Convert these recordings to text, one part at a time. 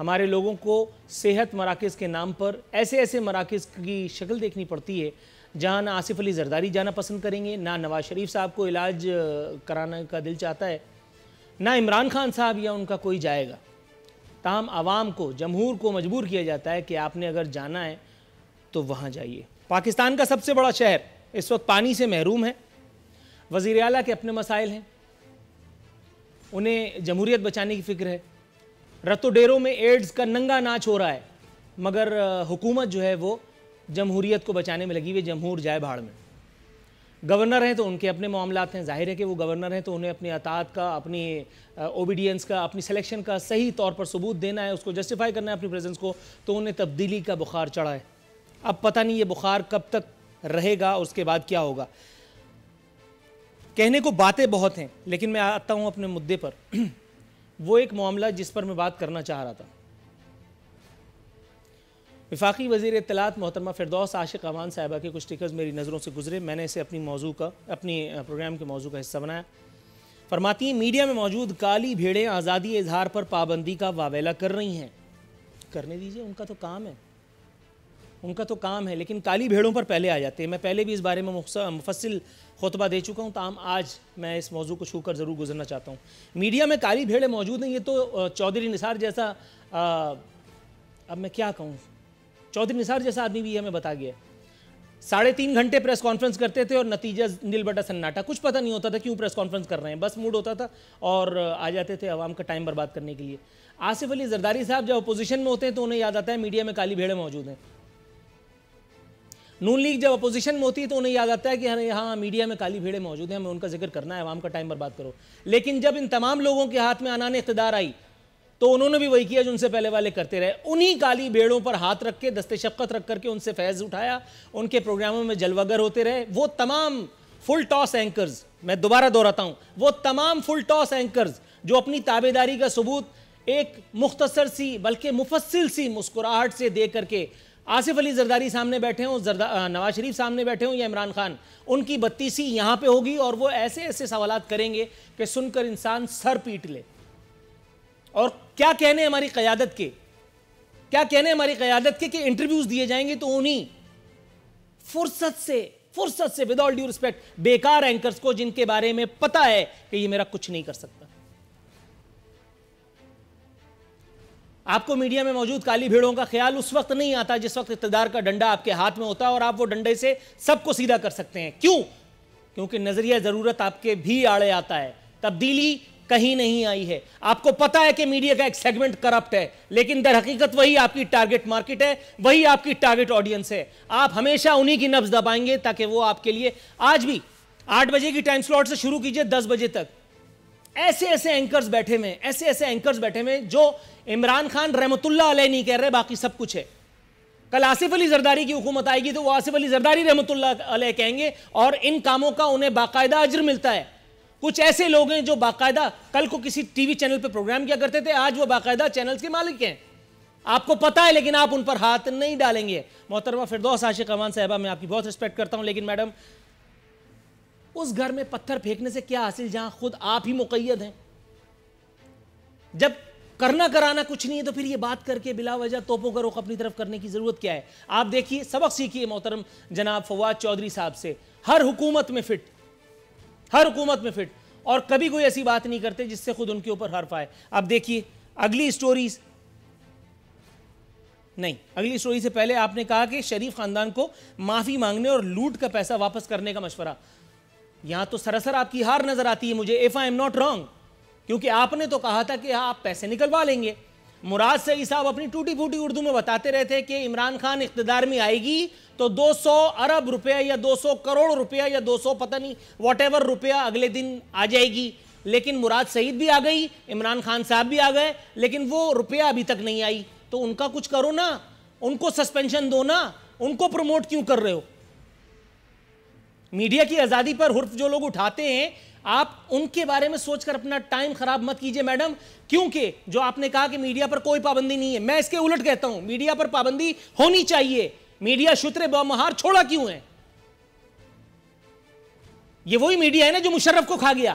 ہمارے لوگوں کو صحت مراکز کے نام پر ایسے ایسے مراکز کی شکل دیکھنی پڑتی ہے جہاں نہ آصف علی زرداری جانا پسند کریں گے، نہ نواز شریف صاحب کو علاج کرانے کا دل چاہتا ہے، نہ عمران خان صاحب یا ان کا کوئی جائے گا۔ تاہم عوام کو، جمہور کو مجبور کیا جاتا ہے کہ آپ نے اگر جانا ہے تو وہاں جائیے۔ پاکستان کا سب سے بڑا شہر اس وقت پانی سے محروم ہے، وزیر اعلیٰ کے اپنے مسائل ہیں، انہیں جمہوریت بچانے کی فکر ہے، رتو ڈیروں میں ایڈز کا ننگا ناچ ہو رہا ہے، مگر حکومت جو ہے وہ جمہوریت کو بچانے میں لگی ہوئی، جمہور جائے بھاڑ میں۔ گورنر ہیں تو ان کے اپنے معاملات ہیں، ظاہر ہے کہ وہ گورنر ہیں تو انہیں اپنی اطاعت کا، اپنی اوبیڈینس کا، اپنی سلیکشن کا صحیح طور پر ثبوت دینا ہے، اس کو جسٹیفائی کرنا ہے اپنی پریزنس کو، تو انہیں تبدیلی کا بخار چڑھا ہے۔ اب پتہ نہیں یہ بخار کب تک رہے گا اور اس کے بعد کیا ہوگا۔ کہنے کو باتیں بہت ہیں لیکن میں آتا ہوں اپنے مدعے پر۔ وہ ایک معاملہ جس پر میں بات کرنا چاہ رہا تھا، وفاقی وزیر اطلاعات محترمہ فردوس عاشق امان صاحبہ کے کچھ ٹکرز میری نظروں سے گزرے، میں نے اسے اپنی پروگرام کے موضوع کا حصہ بنایا۔ فرماتی ہیں میڈیا میں موجود کالی بھیڑیں آزادی اظہار پر پابندی کا واویلا کر رہی ہیں۔ کرنے دیجئے، ان کا تو کام ہے، لیکن کالی بھیڑوں پر پہلے آ جاتے ہیں۔ میں پہلے بھی اس بارے میں مفصل خطبہ دے چکا ہوں، تاہم آج میں اس موضوع کو چھو کر ضرور گزرنا چاہتا ہوں۔ میڈیا میں کالی بھیڑیں موجود ہیں، یہ تو چودھری نثار جیسا، اب میں کیا کہوں، چودھری نثار جیسا آدمی بھی ہمیں بتا گیا۔ 3.5 گھنٹے پریس کانفرنس کرتے تھے اور نتیجہ نیل بٹا سناٹا، کچھ پتہ نہیں ہوتا تھا کیوں پریس کانفرنس کر رہے ہیں، بس موڈ ہوتا تھا اور آ جاتے تھے عوام کا ٹائم برباد کرنے کے لیے۔ آصف علی زرداری صاحب جب اپوزیشن میں ہوتے ہیں تو انہیں یاد آتا ہے میڈیا میں کالی بھیڑیں موجود ہیں۔ نون لیگ جب اپوزیشن میں ہوتی ہے تو انہیں یاد آتا ہے کہ ہاں میڈیا میں کالی بھیڑیں موجود ہیں، ہمیں ان کا ذکر کرنا ہے، عوام کا ٹائم برباد کرو۔ لیکن جب ان تمام لوگوں کے ہاتھ میں عنان اقتدار آئی تو انہوں نے بھی وہی کیا جو ان سے پہلے والے کرتے رہے، انہی کالی بھیڑوں پر ہاتھ رکھ کے، دست شفقت رکھ کر کے ان سے فیض اٹھایا، ان کے پروگراموں میں جلوہ گر ہوتے رہے۔ وہ تمام فل ٹاس اینکرز، میں دوبارہ دہراتا ہوں، وہ تمام فل ٹاس اینکرز جو اپنی تابعداری کا ثبوت ایک مختصر سی بلکہ مفصل سی مسکراہٹ سے دے کر کے آصف علی زرداری سامنے بیٹھے ہوں، نواز شریف سامنے بیٹھے ہوں یا عمران خان، ان کی بتیسی یہاں پہ ہوگی اور وہ ایسے ایسے سوالات کریں گے کہ سن کر انسان سر پیٹ لے۔ اور کیا کہنے ہماری قیادت کے کہ انٹرویوز دیے جائیں گے تو انہی فرصت سے ود آل ڈیو ریسپیکٹ بیکار اینکرز کو، جن کے بارے میں پتا ہے کہ یہ میرا کچھ نہیں کر سکتا۔ آپ کو میڈیا میں موجود کالی بھیڑوں کا خیال اس وقت نہیں آتا جس وقت اقتدار کا ڈنڈا آپ کے ہاتھ میں ہوتا ہے اور آپ وہ ڈنڈے سے سب کو سیدھا کر سکتے ہیں۔ کیونکہ نظریہ ضرورت آپ کے بھی آڑے آتا ہے، تبدیلی کہیں نہیں آئی ہے۔ آپ کو پتا ہے کہ میڈیا کا ایک سیگمنٹ کرپٹ ہے، لیکن در حقیقت وہی آپ کی ٹارگٹ مارکٹ ہے، وہی آپ کی ٹارگٹ آڈینس ہے۔ آپ ہمیشہ انہی کی نبض دبائیں گے تاکہ وہ آپ کے لیے، آج بھی 8 بجے کی ٹائم سلاٹ سے شروع کیجئے 10 بجے تک ایسے ایسے اینکرز بیٹھے ہوئے جو عمران خان رحمت اللہ علیہ نہیں کہہ رہے، باقی سب کچھ ہے۔ کل آصف علی زرداری کی حکومت آئے گی تو وہ آصف علی زرداری رحمت اللہ علیہ کہیں گے اور ان کاموں کا انہیں باقاعدہ اجر ملتا ہے۔ کچھ ایسے لوگ ہیں جو باقاعدہ کل کو کسی ٹی وی چینل پہ پروگرام کیا کرتے تھے، آج وہ باقاعدہ چینلز کے مالک ہیں، آپ کو پتا ہے لیکن آپ ان پر ہاتھ نہیں ڈالیں گے۔ محترمہ فردوس عاشق امان صاحبہ، میں آپ کی بہت رسپیکٹ کرتا ہوں، لیکن میڈم اس گھر میں پتھر پھینکنے سے کیا حاصل جہاں خود آپ ہی مقید ہیں؟ جب کرنا کرانا کچھ نہیں ہے تو پھر یہ بات کر کے بلا وجہ توپوں کا رخ اپنی طرف کرنے کی ضرورت کیا ہے؟ آپ دیکھیے، سبق سیکھیے محترم جناب فواد چودھری صاحب سے، ہر حکومت میں فٹ، اور کبھی کوئی ایسی بات نہیں کرتے جس سے خود ان کے اوپر حرف آئے۔ اب دیکھیے اگلی سٹوری سے پہلے آپ نے کہا کہ شریف خاندان کو معافی مانگنے اور لوٹ کا پیسہ واپس کرنے کا مشورہ۔ یہاں تو سراسر آپ کی ہار نظر آتی ہے مجھے، if I am not wrong، کیونکہ آپ نے تو کہا تھا کہ آپ پیسے نکلوا لیں گے۔ مراد سعید صاحب اپنی ٹوٹی پھوٹی اردو میں بتاتے رہے تھے کہ عمران خان اقتدار میں آئے گی تو 200 ارب روپیہ یا 200 کروڑ روپیہ یا 200 پتہ نہیں واٹ ایور روپیہ اگلے دن آ جائے گی۔ لیکن مراد سعید بھی آ گئی، عمران خان صاحب بھی آ گئے، لیکن وہ روپیہ ابھی تک نہیں آئی۔ تو ان کا کچھ کرو نا، ان کو سسپینشن دو نا، ان کو پروموٹ کیوں کر رہے ہو؟ میڈیا کی آزادی پر حرف جو لوگ اٹھاتے ہیں، آپ ان کے بارے میں سوچ کر اپنا ٹائم خراب مت کیجئے میڈم، کیونکہ جو آپ نے کہا کہ میڈیا پر کوئی پابندی نہیں ہے، میں اس کے الٹ کہتا ہوں میڈیا پر پابندی ہونی چاہیے۔ میڈیا شتر بمہار چھوڑا کیوں ہے؟ یہ وہی میڈیا ہے نا جو مشرف کو کھا گیا۔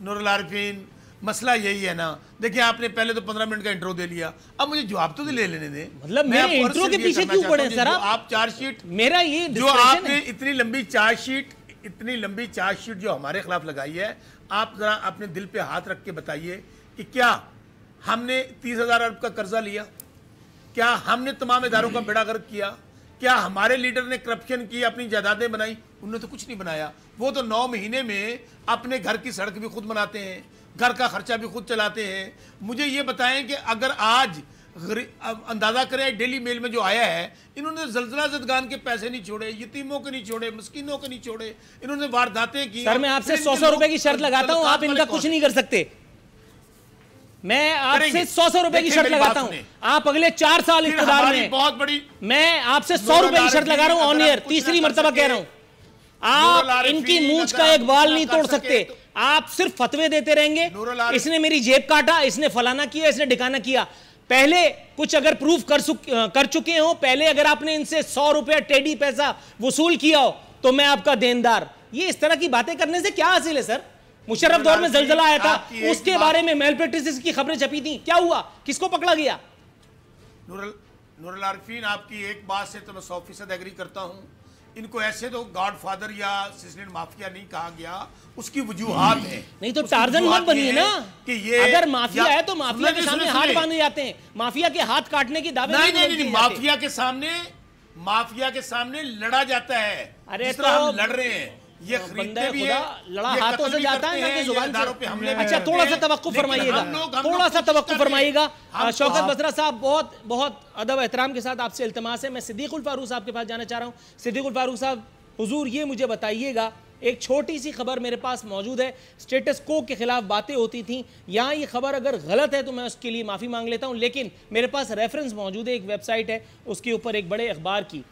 نور العارفین مسئلہ یہی ہے نا، دیکھیں آپ نے پہلے تو 15 منٹ کا انٹرو دے لیا، اب مجھے جواب تو لے لینے دیں. مطلب میرے انٹرو کے پیچھے کیوں پڑے ہیں سر آپ؟ چارج شیٹ میرا یہ جو آپ نے اتنی لمبی چارج شیٹ جو ہمارے خلاف لگائی ہے، آپ ذرا اپنے دل پہ ہاتھ رکھ کے بتائیے کہ کیا ہم نے 30,000 ارب کا قرضہ لیا؟ کیا ہم نے تمام اداروں کا بیڑا غرق کیا؟ کیا ہمارے لیڈر نے کرپشن کی، اپنی جائیدادیں بنائی؟ انہوں نے تو کچھ نہیں بنایا. وہ تو 9 مہینے میں اپنے گھر کی سڑک بھی خود بناتے ہیں، گھر کا خرچہ بھی خود چلاتے ہیں. مجھے یہ بتائیں کہ اگر آج اندازہ کریں ڈیلی میل میں جو آیا ہے، انہوں نے زلزلہ زدگان کے پیسے نہیں چھوڑے، یتیموں کے نہیں چھوڑے، مسکینوں کے نہیں چھوڑے، انہوں نے وارداتیں کی. سر میں آپ سے 100 روپے کی شرط لگاتا ہوں، آپ ان کا کچھ نہیں کر سکتے. میں آپ سے 100 روپے کی شرط لگاتا ہوں، آپ اگلے 4 سال اقتدار میں، بہت بڑی، میں آپ سے 100 روپے کی شرط لگا رہا ہوں آن ایئر، تیسری مرتبہ کہہ رہا ہوں. آپ ان کی مونچھ کا ایک بال نہیں توڑ سکتے، آپ صرف فتوے دیتے رہیں گے. اس نے میری جیب کاٹا، اس نے فلانا کیا، اس نے ڈھکانا کیا. پہلے کچھ اگر پروف کر چکے ہوں، پہلے اگر آپ نے ان سے 100 روپے ٹیڈی پیسہ وصول کیا ہو تو میں آپ کا دیندار. یہ اس طرح کی باتیں کرنے سے کیا حاصل ہے سر؟ مشرف دور میں زلزلہ آیا تھا، اس کے بارے میں میل پریکٹسز کی خبریں چھپی تھیں، کیا ہوا؟ کس کو پکڑا گیا؟ نور العارفین آپ کی ایک بات سے تو میں 100% ایگری کرتا ہوں. ان کو ایسے تو گاڈ فادر یا سسلین مافیا نہیں کہا گیا، اس کی وجوہات ہیں. نہیں تو ٹارزن مت بنیے نا، اگر مافیا ہے تو مافیا کے سامنے ہاتھ باندھے جاتے ہیں، مافیا کے ہاتھ کاٹنے کی دعوے نہیں، مافیا کے سامنے لڑا جاتا ہے. جس طرح ہم لڑ رہے ہیں، یہ خریدتے بھی ہیں، لڑا ہاتھوں سے جاتا ہے نا کہ زبان سے. اچھا تھوڑا سا توقف فرمائیے گا، تھوڑا سا توقف فرمائیے گا. شوکت بسرا صاحب، بہت ادب احترام کے ساتھ آپ سے التماس ہے، میں صدیق الفاروق صاحب کے پاس جانا چاہ رہا ہوں. صدیق الفاروق صاحب، حضور یہ مجھے بتائیے گا، ایک چھوٹی سی خبر میرے پاس موجود ہے، سٹیٹس کو کے خلاف باتیں ہوتی تھیں، یہاں یہ خبر اگر غلط ہے تو میں اس کے لیے معافی مانگ لیتا ہوں، لیکن میرے پاس ریفرنس موجود ہے، ایک ویب سائٹ ہے اس کے اوپر ایک بڑے اخبار کی،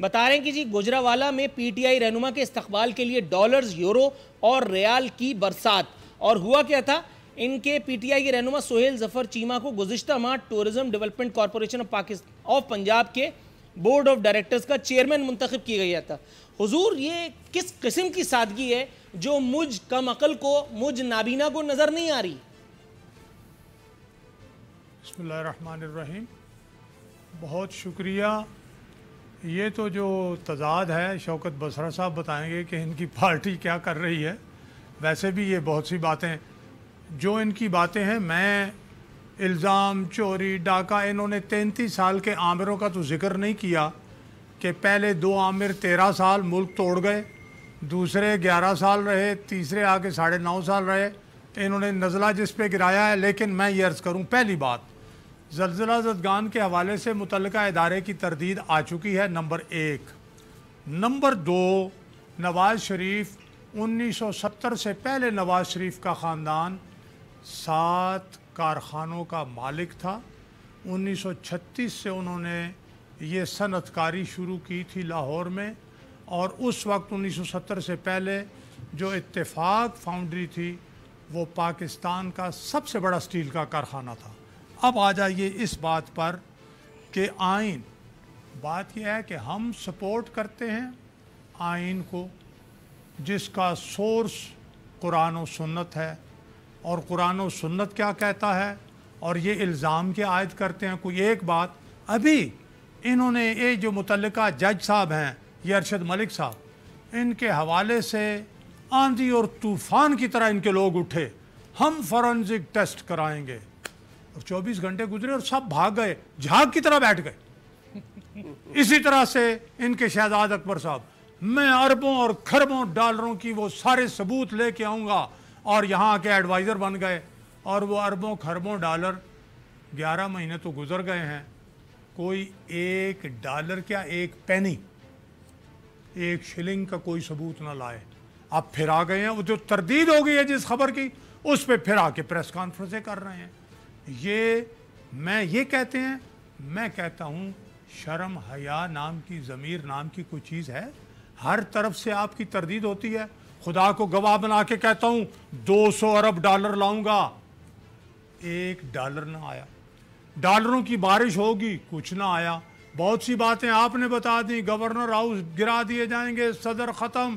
بتا رہے ہیں کہ جی گوجرانوالہ میں پی ٹی آئی رہنما کے استقبال کے لیے ڈالرز، یورو اور ریال کی برسات. اور ہوا کیا تھا، ان کے پی ٹی آئی کے رہنما سہیل ظفر چیمہ کو گزشتہ ماہ tourism development corporation of Punjab کے بورڈ آف ڈائریکٹرز کا چیئرمین منتخب کیا گیا تھا. حضور یہ کس قسم کی سادگی ہے جو مجھ کم عقل کو، مجھ نابینا کو نظر نہیں آ رہی؟ بسم اللہ الرحمن الرحیم. بہت شکریہ. یہ تو جو تضاد ہے شوکت بسرا صاحب بتائیں گے کہ ان کی پارٹی کیا کر رہی ہے. ویسے بھی یہ بہت سی باتیں جو ان کی باتیں ہیں، میں الزام، چوری، ڈاکہ، انہوں نے 33 سال کے عامروں کا تو ذکر نہیں کیا کہ پہلے 2 عامر 13 سال ملک توڑ گئے، دوسرے 11 سال رہے، تیسرے آگے 9.5 سال رہے. انہوں نے نزلہ جس پہ گرایا ہے. لیکن میں یہ عرض کروں، پہلی بات، زلزلہ زدگان کے حوالے سے متعلقہ ادارے کی تردید آ چکی ہے، نمبر 1. نمبر 2، نواز شریف 1970 سے پہلے نواز شریف کا خاندان 7 کارخانوں کا مالک تھا. 1936 سے انہوں نے یہ صنعت کاری شروع کی تھی لاہور میں، اور اس وقت 1970 سے پہلے جو اتفاق فاؤنڈری تھی وہ پاکستان کا سب سے بڑا سٹیل کا کارخانہ تھا. اب آ جائیے اس بات پر کہ آئین، بات یہ ہے کہ ہم سپورٹ کرتے ہیں آئین کو جس کا سورس قرآن و سنت ہے، اور قرآن و سنت کیا کہتا ہے، اور یہ الزام کے عائد کرتے ہیں. کوئی ایک بات، ابھی انہوں نے یہ جو متعلقہ جج صاحب ہیں، یہ ارشد ملک صاحب، ان کے حوالے سے آندھی اور طوفان کی طرح ان کے لوگ اٹھے، ہم فورنزک ٹیسٹ کرائیں گے، اور 24 گھنٹے گزرے اور سب بھاگ گئے، جھاگ کی طرح بیٹھ گئے. اسی طرح سے ان کے شہزاد اکبر صاحب، میں اربوں اور کھربوں ڈالروں کی وہ سارے ثبوت لے کے آؤں گا، اور یہاں کے ایڈوائزر بن گئے، اور وہ اربوں کھربوں ڈالر 11 مہینے تو گزر گئے ہیں، کوئی ایک ڈالر کیا، ایک پینی، ایک شلنگ کا کوئی ثبوت نہ لائے. اب پھر آ گئے ہیں، وہ جو تردید ہو گئی ہے جس خبر کی، اس پہ پھر آ کے پریس کانفرنسیں کر رہے ہیں. یہ کہتے ہیں، میں کہتا ہوں شرم حیا نام کی، ضمیر نام کی کوئی چیز ہے؟ ہر طرف سے آپ کی تردید ہوتی ہے. خدا کو گواہ بنا کے کہتا ہوں 200 ارب ڈالر لاؤں گا، 1 ڈالر نہ آیا. ڈالروں کی بارش ہوگی، کچھ نہ آیا. بہت سی باتیں آپ نے بتا دیں، گورنر ہاؤس گرا دیے جائیں گے، صدر ختم،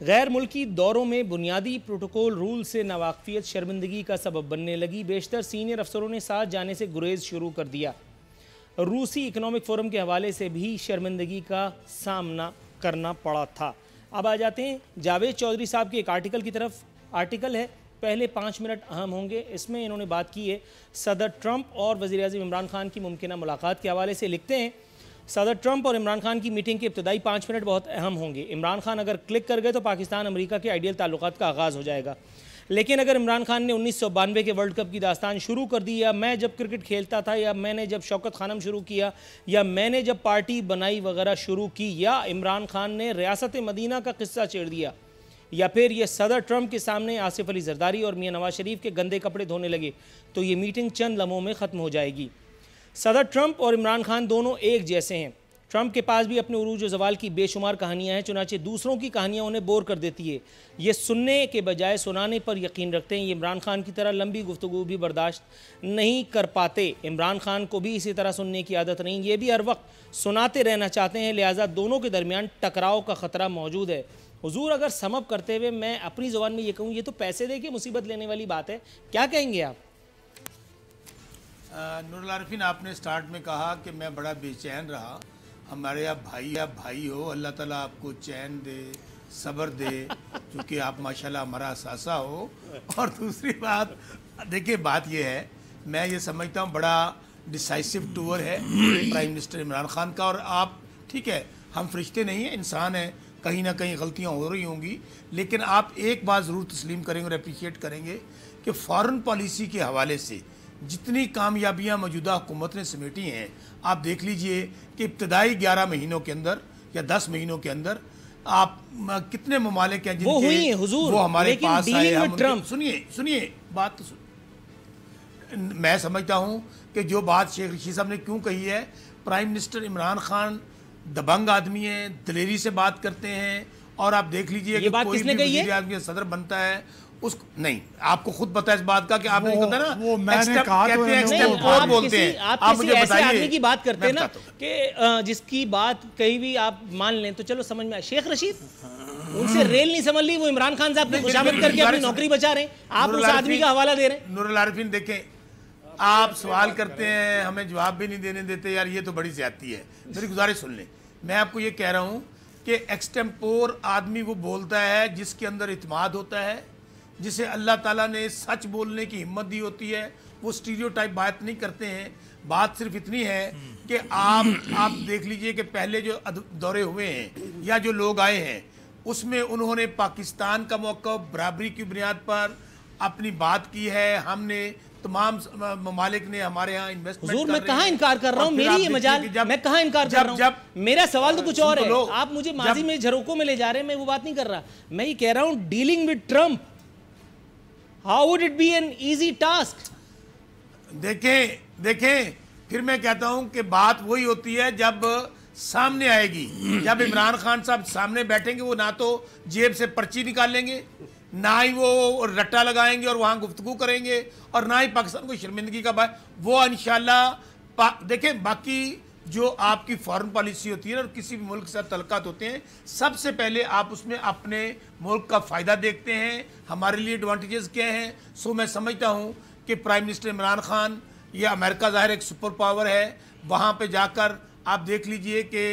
غیر ملکی دوروں میں بنیادی پروٹوکول رول سے ناواقفیت شرمندگی کا سبب بننے لگی. بیشتر سینئر افسروں نے ساتھ جانے سے گریز شروع کر دیا. روسی اکنامک فورم کے حوالے سے بھی شرمندگی کا سامنا کرنا پڑا تھا. اب آ جاتے ہیں جاوید چودھری صاحب کے ایک آرٹیکل کی طرف. آرٹیکل ہے پہلے 5 منٹ اہم ہوں گے. اس میں انہوں نے بات کی ہے صدر ٹرمپ اور وزیر اعظم عمران خان کی ممکنہ ملاقات کے حوالے سے. لکھتے ہیں صدر ٹرمپ اور عمران خان کی میٹنگ کے ابتدائی 5 منٹ بہت اہم ہوں گے. عمران خان اگر کلک کر گئے تو پاکستان امریکہ کے آئیڈیل تعلقات کا آغاز ہو جائے گا. لیکن اگر عمران خان نے 1992 کے ورلڈ کپ کی داستان شروع کر دی, یا میں جب کرکٹ کھیلتا تھا, یا میں نے جب شوکت خانم شروع کیا, یا میں نے جب پارٹی بنائی وغیرہ شروع کی, یا عمران خان نے ریاست مدینہ کا قصہ چھیڑ دیا, یا پھر یہ صدر ٹرمپ کے سامنے آصف علی زرداری اور میاں نواز شریف کے گندے کپڑے دھونے لگے, تو یہ میٹنگ چند لمحوں میں ختم ہو جائے گی. صدر ٹرمپ اور عمران خان دونوں ایک جیسے ہیں. ٹرمپ کے پاس بھی اپنے عروج و زوال کی بے شمار کہانیاں ہیں, چنانچہ دوسروں کی کہانیاں انہیں بور کر دیتی ہے. یہ سننے کے بجائے سنانے پر یقین رکھتے ہیں. یہ عمران خان کی طرح لمبی گفتگو بھی برداشت نہیں کر پاتے. عمران خان کو بھی اسی طرح سننے کی عادت نہیں, یہ بھی ہر وقت سناتے رہنا چاہتے ہیں. لہٰذا دونوں کے درمیان ٹکراؤ کا خطرہ موجود ہے. حضور اگر سم اپ کرتے ہوئے میں اپنی زبان میں یہ کہوں, یہ تو پیسے دے کے مصیبت لینے والی بات ہے. کیا کہیں گے آپ؟ نور العارفین, آپ نے سٹارٹ میں کہا کہ میں بڑا بے چین رہا. ہمارے آپ بھائی ہو, اللہ تعالیٰ آپ کو چین دے, صبر دے, کیونکہ آپ ماشاءاللہ ہمارا اثاثہ ہو. اور دوسری بات دیکھیں, بات یہ ہے, میں یہ سمجھتا ہوں بڑا ڈیسائسو ٹور ہے پرائم منسٹر عمران خان کا. اور آپ ٹھیک ہے, ہم فرشتے نہیں ہیں, انسان ہیں, کہیں نہ کہیں غلطیاں ہو رہی ہوں گی, لیکن آپ ایک بات ضرور تسلیم کریں گے اور اپریشیٹ کریں گے کہ فارن پالیسی کے حوالے سے جتنی کامیابیاں موجودہ حکومت نے سمیٹی ہیں, آپ دیکھ لیجئے کہ ابتدائی 11 مہینوں کے اندر یا 10 مہینوں کے اندر آپ کتنے ممالک ہیں جن وہ ہوئی ہیں حضور, وہ ہمارے پاس آئے. سنیے بات, میں سمجھتا ہوں کہ جو بات شیخ رشید صاحب نے کیوں کہی ہے, پرائم منسٹر عمران خان دبنگ آدمی ہیں, دلیری سے بات کرتے ہیں. اور آپ دیکھ لیجئے کہ کوئی بھی وزیر اعظم صدر بنتا ہے اس نہیں, آپ کو خود پتا ہے اس بات کا کہ آپ نے کہا نا وہ میں نے کہا تو ایکسٹمپور بولتے ہیں. آپ کسی ایسے آدمی کی بات کرتے ہیں نا کہ جس کی بات کہیں بھی آپ مان لیں تو چلو سمجھ میں. شیخ رشید ان سے ریل نہیں سمجھ لی, وہ عمران خان صاحب کی خوشامد کر کے اپنی نوکری بچا رہے ہیں, آپ اس آدمی کا حوالہ دے رہے ہیں. نور العارفین دیکھیں, آپ سوال کرتے ہیں ہمیں جواب بھی نہیں دینے دیتے, یار یہ تو بڑی زیادتی ہے. میری گزارش سن لیں, میں آپ کو یہ کہہ رہا ہوں کہ ایکسٹمپور آدمی وہ بولتا ہے جس کے اندر اعتماد ہوتا ہے, جسے اللہ تعالیٰ نے سچ بولنے کی ہمت دی ہوتی ہے. وہ سٹیریوٹائپ بات نہیں کرتے ہیں. بات صرف اتنی ہے کہ آپ دیکھ لیجئے کہ پہلے جو دورے ہوئے ہیں یا جو لوگ آئے ہیں اس میں انہوں نے پاکستان کا موقف برابری کی بنیاد پر اپنی بات کی ہے. ہم نے تمام ممالک نے ہمارے ہاں انویسٹمنٹ. حضور میں کہاں انکار کر رہا ہوں, میری یہ مجال, میں کہاں انکار کر رہا ہوں. میرا سوال تو کچھ اور ہے, آپ مجھے ماضی میں جھروکوں میں لے جا رہے ہیں, میں وہ بات نہیں کر رہا. میں یہ کہہ رہا ہوں dealing with Trump, how would it be an easy task? دیکھیں پھر میں کہتا ہوں کہ بات وہی ہوتی ہے جب سامنے آئے گی. جب عمران خان صاحب سامنے بیٹھیں گے, وہ نہ تو جیب سے پرچی نکال لیں گے, نہ ہی وہ رٹا لگائیں گے اور وہاں گفتگو کریں گے, اور نہ ہی پاکستان کو شرمندگی کا باعث. وہ انشاءاللہ دیکھیں باقی جو آپ کی فارن پالیسی ہوتی ہے اور کسی بھی ملک سے تعلقات ہوتے ہیں, سب سے پہلے آپ اس میں اپنے ملک کا فائدہ دیکھتے ہیں, ہمارے لیے ایڈوانٹیجز کیا ہیں. سو میں سمجھتا ہوں کہ پرائم منسٹر عمران خان, یا امریکہ ظاہر ایک سپر پاور ہے, وہاں پہ جا کر آپ دیکھ لیجئے کہ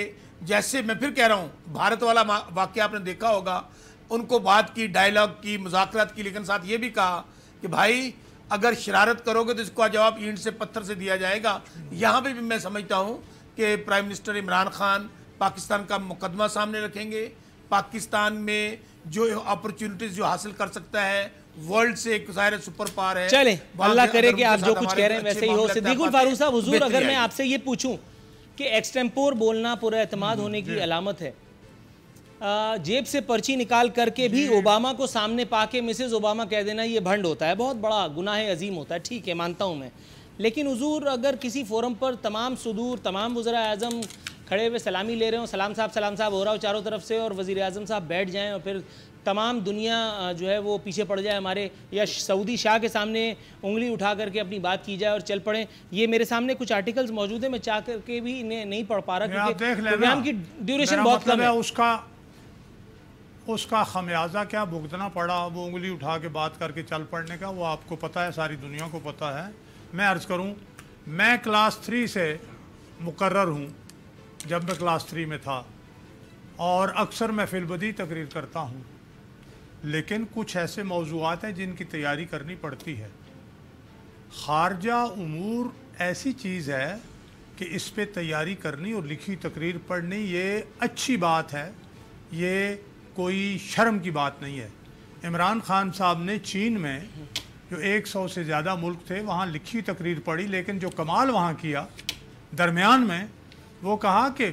جیسے میں پھر کہہ رہا ہوں بھارت والا واقعہ آپ نے دیکھا ہوگا, ان کو بات کی, ڈائیلاگ کی, مذاکرات کی, لیکن ساتھ یہ بھی کہا کہ بھائی اگر شرارت کرو گے تو اس کا جواب اینٹ سے پتھر سے دیا جائے گا. یہاں پہ بھی میں سمجھتا ہوں کہ پرائم منسٹر عمران خان پاکستان کا مقدمہ سامنے رکھیں گے. پاکستان میں جو اپرچونٹیز جو حاصل کر سکتا ہے ورلڈ سے ایک ظاہر سپر پاور ہے. چلیں اللہ کرے کہ آپ جو کچھ کہہ رہے ہیں ویسے ہی ہو. صدیق الفاروق صاحب, حضور اگر میں آپ سے یہ پوچھوں کہ ایکسٹمپور بولنا پورا اعتماد ہونے کی علامت ہے, جیب سے پرچی نکال کر کے بھی اوباما کو سامنے پا کے مسز اوباما کہہ دینا یہ بھنڈ ہوتا ہے, بہت بڑا گناہ عظیم ہوتا ہے. ٹھیک ہے, مانتا ہوں میں, لیکن حضور اگر کسی فورم پر تمام صدور, تمام وزراء اعظم کھڑے ہوئے سلامی لے رہے ہوں, سلام صاحب ہو رہا ہو چاروں طرف سے, اور وزیر اعظم صاحب بیٹھ جائیں اور پھر تمام دنیا جو ہے وہ پیچھے پڑ جائے ہمارے, یا سعودی شاہ کے سامنے انگلی اٹھا کر کے اپنی بات کی جائے اور چل پڑیں. یہ میرے سامنے کچھ آرٹیکلز موجود ہیں, میں چاہ کر کے بھی نہیں پڑھ پا رہا کیونکہ پروگرام کی ڈیوریشن بہت کم ہے. اس کا خمیازہ کیا بھگتنا پڑا، وہ انگلی اٹھا کے بات کر کے چل پڑنے کا، وہ آپ کو پتہ ہے، ساری دنیا کو پتہ ہے۔ میں عرض کروں، میں کلاس 3 سے مقرر ہوں، جب میں کلاس 3 میں تھا، اور اکثر میں فی البدی تقریر کرتا ہوں، لیکن کچھ ایسے موضوعات ہیں جن کی تیاری کرنی پڑتی ہے۔ خارجہ امور ایسی چیز ہے کہ اس پہ تیاری کرنی اور لکھی تقریر پڑھنی یہ اچھی بات ہے، یہ کوئی شرم کی بات نہیں ہے۔ عمران خان صاحب نے چین میں جو 100 سے زیادہ ملک تھے وہاں لکھی تقریر پڑھی، لیکن جو کمال وہاں کیا درمیان میں، وہ کہا کہ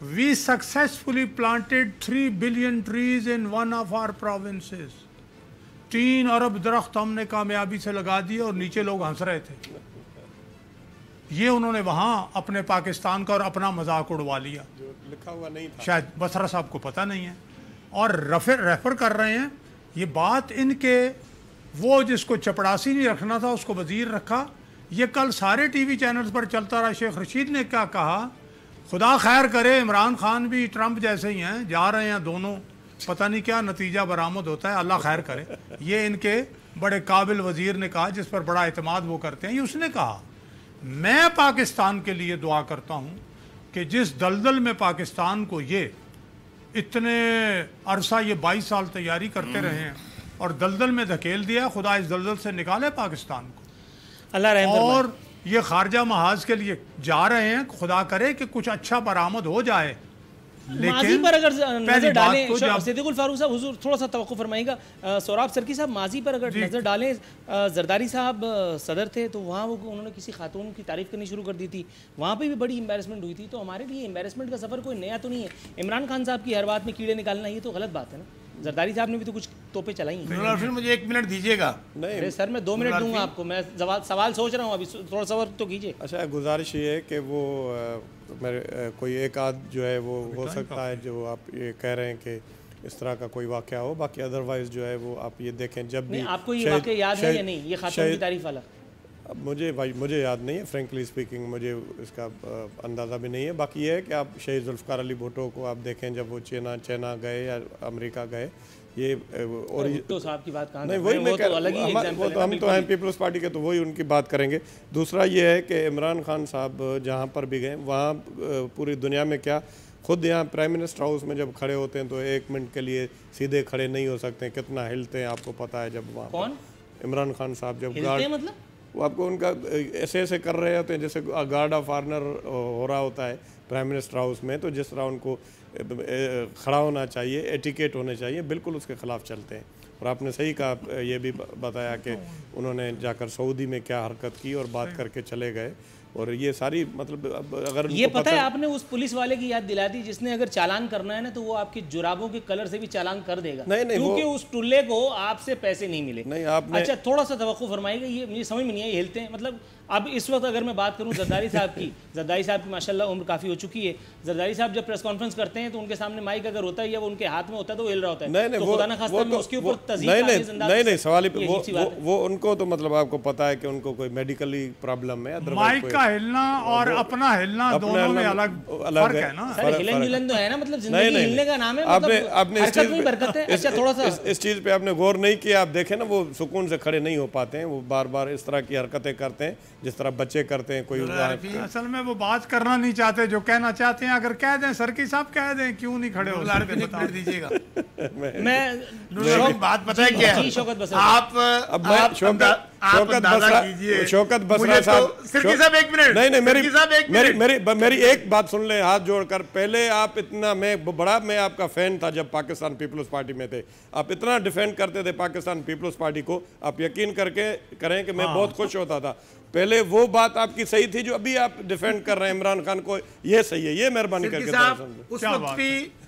we successfully planted 3 billion trees in one of our provinces۔ 3 ارب درخت ہم نے کامیابی سے لگا دیے، اور نیچے لوگ ہنس رہے تھے۔ یہ انہوں نے وہاں اپنے پاکستان کا اور اپنا مذاق اڑوا لیا، جو لکھا ہوا نہیں تھا، شاید بصرہ صاحب کو پتہ نہیں ہے، اور ریفر کر رہے ہیں۔ یہ بات ان کے، وہ جس کو چپڑاسی نہیں رکھنا تھا اس کو وزیر رکھا، یہ کل سارے ٹی وی چینلز پر چلتا رہا۔ شیخ رشید نے کیا کہا، خدا خیر کرے، عمران خان بھی ٹرمپ جیسے ہی ہیں، جا رہے ہیں دونوں، پتہ نہیں کیا نتیجہ برآمد ہوتا ہے، اللہ خیر کرے۔ یہ ان کے بڑے قابل وزیر نے کہا، جس پر بڑا اعتماد وہ کرتے ہیں، یہ اس نے کہا۔ میں پاکستان کے لیے دعا کرتا ہوں کہ جس دلدل میں پاکستان کو یہ اتنے عرصہ، یہ 22 سال تیاری کرتے رہے ہیں اور دلدل میں دھکیل دیا، خدا اس دلدل سے نکالے پاکستان کو۔ اللہ رحم فرمائے۔ اور یہ خارجہ محاذ کے لیے جا رہے ہیں، خدا کرے کہ کچھ اچھا برآمد ہو جائے۔ ماضی پر اگر نظر ڈالیں، جب صدیق الفاروق صاحب، حضور تھوڑا سا توقع فرمائیے گا۔ سوراب سرکی صاحب، ماضی پر اگر نظر ڈالیں، زرداری صاحب صدر تھے تو وہاں انہوں نے کسی خاتون کی تعریف کرنی شروع کر دی تھی، وہاں پہ بھی بڑی امبیرسمنٹ ہوئی تھی۔ تو ہمارے لیے امبیرسمنٹ کا سفر کوئی نیا تو نہیں ہے۔ عمران خان صاحب کی ہر بات میں کیڑے نکالنا، یہ تو غلط بات ہے نا۔ زرداری صاحب نے بھی تو کچھ توپے چلائی ہیں۔ پھر مجھے 1 منٹ دیجیے گا۔ نہیں سر، میں 2 منٹ دوں گا آپ کو، میں سوال سوچ رہا ہوں، ابھی تھوڑا سا وقت تو کیجیے۔ اچھا، گزارش یہ ہے کہ وہ میرے کوئی ایک آدھ جو ہے وہ ہو سکتا ہے جو آپ یہ کہہ رہے ہیں کہ اس طرح کا کوئی واقعہ ہو، باقی ادروائز جو ہے وہ آپ یہ دیکھیں جب بھی آپ کو یہ واقعہ یاد ہے یا نہیں، یہ خاتون کی تعریف والا؟ مجھے یاد نہیں ہے، فرینکلی اسپیکنگ مجھے اس کا اندازہ بھی نہیں ہے۔ باقی یہ ہے کہ آپ شہید ذوالفقار علی بھٹو کو آپ دیکھیں جب وہ چینا گئے یا امریکہ گئے، یہ اور بھٹو صاحب کی بات کہاں، نہیں، وہی میں کہہ رہا ہوں، وہ تو ہم تو ہیں پیپلز پارٹی کے، تو وہی ان کی بات کریں گے۔ دوسرا یہ ہے کہ عمران خان صاحب جہاں پر بھی گئے، وہاں پوری دنیا میں کیا، خود یہاں پرائم منسٹر ہاؤس میں جب کھڑے ہوتے ہیں تو 1 منٹ کے لیے سیدھے کھڑے نہیں ہو سکتے، کتنا ہلتے ہیں آپ کو پتہ ہے۔ جب وہاں کون؟ عمران خان صاحب جب مطلب وہ آپ کو ان کا ایسے کر رہے ہوتے ہیں جیسے گارڈ آف آنر ہو رہا ہوتا ہے پرائم منسٹر ہاؤس میں، تو جس طرح ان کو کھڑا ہونا چاہیے، ایٹیکیٹ ہونے چاہیے، بالکل اس کے خلاف چلتے ہیں۔ اور آپ نے صحیح کہا، یہ بھی بتایا کہ انہوں نے جا کر سعودی میں کیا حرکت کی اور بات کر کے چلے گئے، اور یہ ساری مطلب اگر یہ پتہ ہے، آپ نے اس پولیس والے کی یاد دلا دی جس نے اگر چالان کرنا ہے نا تو وہ آپ کی جرابوں کے کلر سے بھی چالان کر دے گا، کیونکہ اس ٹلے کو آپ سے پیسے نہیں ملے۔ نہیں، آپ نے اچھا تھوڑا سا توقع فرمائیے گا، یہ مجھے سمجھ میں نہیں ہے، یہ ہلتے ہیں مطلب۔ اب اس وقت اگر میں بات کروں زرداری صاحب کی، زرداری صاحب کی ماشاءاللہ عمر کافی ہو چکی ہے، زرداری صاحب جب پریس کانفرنس کرتے ہیں تو ان کے سامنے مائک اگر ہوتا ہے یا وہ ان کے ہاتھ میں ہوتا ہے تو وہ ہل رہا ہوتا ہے، تو خدا نہ خواستہ میں اس کے اوپر تزیید نہیں سوال ہی، وہ ان کو تو مطلب آپ کو پتہ ہے کہ ان کو کوئی میڈیکلی پرابلم ہے، مائک کا ہلنا اور اپنا ہلنا دونوں میں الگ فرق ہے نا۔ سر ہلن جلن تو ہے نا، مطلب زندگی ہلنے کا نام ہے، مطلب حرکت میں برکت ہے۔ اچھا تھوڑا سا اس چیز پہ آپ نے غور نہیں کیا، آپ دیکھیں نا وہ سکون سے کھڑے نہیں ہو پاتے ہیں، وہ بار بار اس طرح کی حرکتیں کرتے ہیں جس طرح بچے کرتے ہیں۔ کوئی اصل میں وہ بات کرنا نہیں چاہتے جو کہنا چاہتے ہیں، اگر کہہ دیں سرکی صاحب کہہ دیں، کیوں نہیں کھڑے ہو بتا دیجیے گا۔ میں بات پتہ ہے کیا ہے، شوکت بسر شوکت بسرا صاحب، سرکی صاحب 1 منٹ، نہیں میری ایک بات سن لیں ہاتھ جوڑ کر۔ پہلے آپ اتنا، میں آپ کا فین تھا جب پاکستان پیپلز پارٹی میں تھے، آپ اتنا ڈیفینڈ کرتے تھے پاکستان پیپلز پارٹی کو، آپ یقین کریں کہ میں بہت خوش ہوتا تھا۔ پہلے وہ بات آپ کی صحیح تھی جو ابھی آپ ڈیفینڈ کر رہے ہیں عمران خان کو، یہ صحیح ہے، یہ مہربانی کر کے۔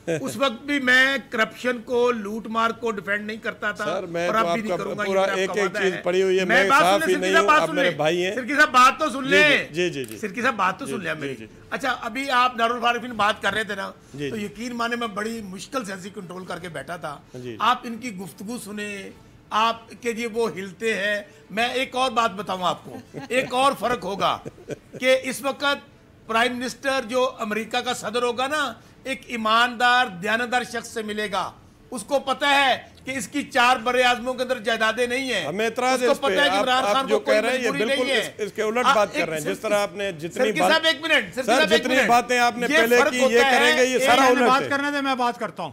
اس وقت بھی میں کرپشن کو، لوٹ مار کو ڈیفینڈ نہیں کرتا تھا، سر میں اور تو اب بھی آپ نہیں کا کروں گا، پورا ایک چیز پڑھی ہوئی ہے، میں صحافی نہیں ہوں، آپ میرے بھائی ہیں۔ سرکی صاحب بات تو سن لیں، جی سرکی صاحب بات تو سن لیں میری۔ اچھا ابھی آپ دارالفارفین بات کر رہے تھے نا، تو یقین مانے میں بڑی مشکل سے ایسی کنٹرول کر کے بیٹھا تھا۔ آپ ان کی گفتگو سنیں، آپ کے لیے وہ ہلتے ہیں۔ میں ایک اور بات بتاؤں آپ کو، ایک اور فرق ہوگا کہ اس وقت پرائم منسٹر جو امریکہ کا صدر ہوگا نا، ایک ایماندار دیانتدار شخص سے ملے گا، اس کو پتہ ہے کہ اس کی 4 بر اعظموں کے اندر جائیدادیں نہیں ہیں. ہمیں اعتراض ہے اس پہ. آپ جو کہہ رہے ہیں یہ بالکل اس کے الٹ بات کر رہے ہیں. جس طرح آپ نے جتنی باتیں آپ نے پہلے کی یہ کریں گے یہ سارا الٹ ہے. بات کرنے دیں میں بات کرتا ہوں.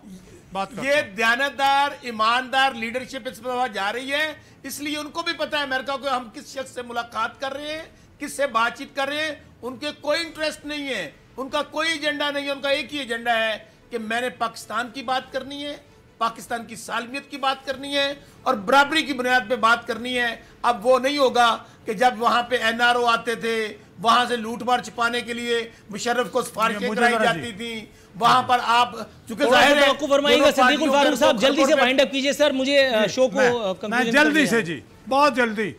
یہ دیانتدار ایماندار لیڈرشپ اس پر جا رہی ہے. اس لیے ان کو بھی پتہ ہے امریکہ کو ہم کس شخص سے ملاقات کر رہے ہیں, کس سے بات چیت کر رہے ہیں. ان کے کوئی انٹرسٹ نہیں ہے, ان کا کوئی ایجنڈا نہیں ہے. ان کا ایک ہی ایجنڈا ہے کہ میں نے پاکستان کی بات کرنی ہے, پاکستان کی سالمیت کی بات کرنی ہے اور برابری کی بنیاد پہ بات کرنی ہے. اب وہ نہیں ہوگا کہ جب وہاں پہ NRO آتے تھے وہاں سے لوٹ مار چھپانے کے لیے مشرف کو سفارشیں کرائی جاتی تھیں, وہاں پر آپ چونکہ ظاہر ہے توقف فرمائیے گا. صدیق الفاروق صاحب جلدی سے وائنڈ اپ کیجئے سر, مجھے شو کو میں جلدی سے جی بہت جلدی.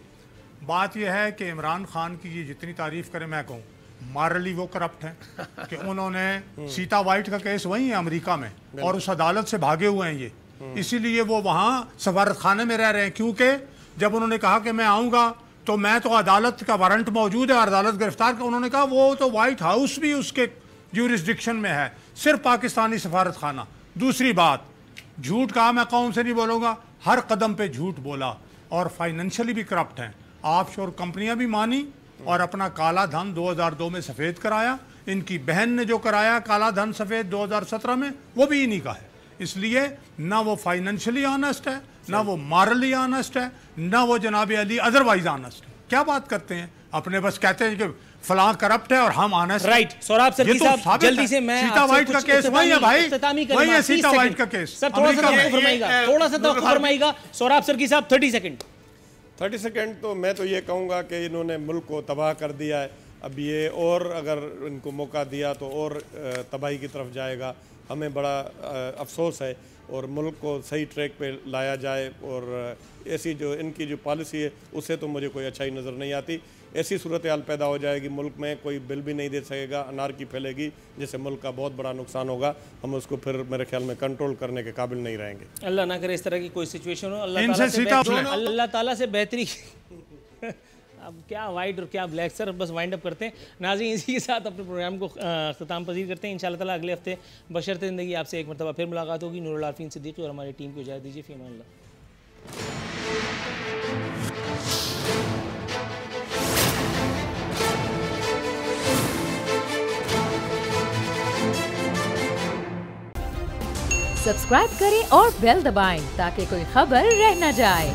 بات یہ ہے کہ عمران خان کی جتنی تعریف کریں میں کہوں مارلی وہ کرپٹ ہیں کہ انہوں نے سیتا وائٹ کا کیس وہیں ہے امریکہ میں اور اس عدالت سے بھاگے ہوئے ہیں یہ, اسی لیے وہ وہاں سفارت خانے میں رہ رہے ہیں. کیونکہ جب انہوں نے کہا کہ میں آؤں گا تو میں تو عدالت کا وارنٹ موجود ہے اور عدالت گرفتار کا, انہوں نے کہا وہ تو وائٹ ہاؤس بھی اس کے جیورسڈکشن میں ہے, صرف پاکستانی سفارت خانہ. دوسری بات, جھوٹ کہا میں قوم سے نہیں بولوں گا, ہر قدم پہ جھوٹ بولا اور فائنینشلی بھی کرپٹ ہیں. آف شور کمپنیاں بھی مانی اور اپنا کالا دھن 2002 میں سفید کرایا. ان کی بہن نے جو کرایا کالا دھن سفید 2017 میں وہ بھی انہی کا ہے. اس لیے نہ وہ فائنینشلی آنسٹ ہے, نہ وہ مارلی آنسٹ ہے, نہ وہ جناب علی ادروائز آنسٹ ہے. کیا بات کرتے ہیں, اپنے بس کہتے ہیں کہ فلاں کرپٹ ہے اور ہم آنسٹ. رائٹ سوراب سرکی صاحب جلدی سے میں سیتا وائٹ کا کیس وہی ہے بھائی, وہی ہے سیتا وائٹ کا کیس. سر تھوڑا سا توقف فرمائیے گا. سوراب سرکی صاحب 30 سیکنڈ. تو میں تو یہ کہوں گا کہ انہوں نے ملک کو تباہ کر دیا ہے. اب یہ اور اگر ان کو موقع دیا تو اور تباہی کی طرف جائے گا. ہمیں بڑا افسوس ہے اور ملک کو صحیح ٹریک پہ لایا جائے. اور ایسی جو ان کی جو پالیسی ہے اس سے تو مجھے کوئی اچھائی نظر نہیں آتی. ایسی صورتحال پیدا ہو جائے گی ملک میں کوئی بل بھی نہیں دے سکے گا, انارکی پھیلے گی جس سے ملک کا بہت بڑا نقصان ہوگا. ہم اس کو پھر میرے خیال میں کنٹرول کرنے کے قابل نہیں رہیں گے. اللہ نہ کرے اس طرح کی کوئی سچویشن ہو. اللہ تعالیٰ سے بہتری. اب کیا وائٹ اور کیا بلیک, سر بس وائنڈ اپ کرتے ہیں. ناظرین اسی کے ساتھ اپنے پروگرام کو اختتام پذیر کرتے ہیں. انشاءاللہ تعالیٰ اگلے ہفتے بشرط زندگی آپ سے ایک مرتبہ پھر ملاقات ہوگی. نور العارفین صدیقی اور ہماری ٹیم کو اجازت دیجیے. فی امان اللہ. سبسکرائب کریں اور بیل دبائیں تاکہ کوئی خبر رہ نہ جائے.